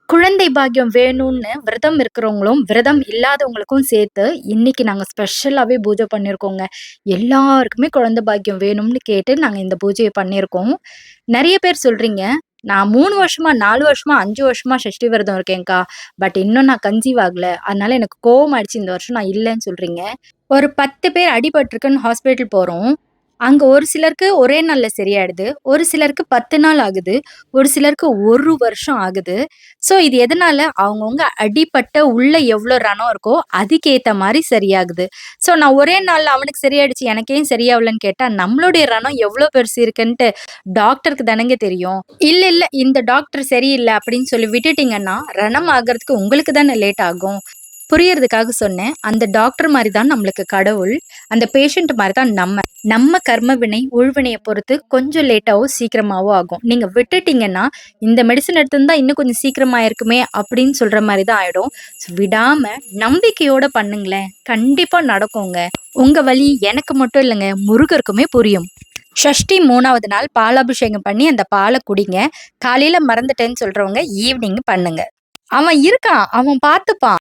குழந்தை பாக்கியம் வேணும்னு விரதம் இருக்கிறவங்களும், விரதம் இல்லாதவங்களுக்கும் சேர்த்து இன்னைக்கு நாங்க ஸ்பெஷலாவே பூஜை பண்ணியிருக்கோங்க. எல்லாருக்குமே குழந்தை பாக்கியம் வேணும்னு கேட்டு நாங்க இந்த பூஜைய பண்ணியிருக்கோம். நெறைய பேர் சொல்றீங்க, "நான் 3 வருஷமா, 4 வருஷமா, 5 வருஷமா சஷ்டி விரதம் இருக்கேன்க்கா. பட் இன்னும் நான் கன்சீவ் ஆகல. அதனால எனக்கு கோவம் ஆயிடுச்சு. இந்த வருஷம் நான் இல்லன்னு" சொல்றீங்க. ஒரு 10 பேர் அடிபட்டுருக்குன்னு ஹாஸ்பிட்டல் போறோம். அங்க ஒரு சிலருக்கு ஒரே நாள்ல சரியாயிடுது. ஒரு சிலருக்கு 10 நாள் ஆகுது. ஒரு சிலருக்கு 1 வருஷம் ஆகுது. ஸோ இது எதனால? அவங்கவங்க அடிபட்ட உள்ள எவ்ளோ ரணம் இருக்கோ, அதுக்கேத்த மாரி சரியாகுது. ஸோ நான் ஒரே நாள்ல அவனுக்கு சரியாயிடுச்சு, எனக்கு ஏன் சரியாவலன்னு கேட்டா, நம்மளுடைய ரணம் எவ்ளோ பெருசு இருக்குன்ட்டு டாக்டருக்கு தானங்க தெரியும். இல்ல, இல்ல இந்த டாக்டர் சரியில்ல அப்படின்னு சொல்லி விட்டுட்டீங்கன்னா, ரணம் ஆகுறதுக்கு உங்களுக்கு தானே லேட் ஆகும். புரியறதுக்காக சொன்னேன். அந்த டாக்டர் மாரி தான் நம்மளுக்கு கடவுள். அந்த பேஷண்ட் மாரி தான் நம்ம. நம்ம கர்ம வினை, உள்வினைய பொறுத்து கொஞ்சம் லேட்டாவோ, சீக்கிரமாவோ ஆகும். நீங்க விட்டுட்டீங்கன்னா, இந்த மெடிசின் எடுத்திருந்தா இன்னும் கொஞ்சம் சீக்கிரமா ஆயிருக்குமே அப்படின்னு சொல்ற மாரி தான் ஆயிடும். ஸோ விடாம நம்பிக்கையோட பண்ணுங்களேன். கண்டிப்பா நடக்குங்க. உங்க வலி எனக்கு மட்டும் இல்லங்க, முருகருக்குமே புரியும். சஷ்டி 3வது நாள் பாலாபிஷேகம் பண்ணி அந்த பால குடிங்க. காலையில மறந்துட்டேன்னு சொல்றவங்க ஈவினிங் பண்ணுங்க. அவன் இருக்கான். அவன் பார்த்துப்பான்.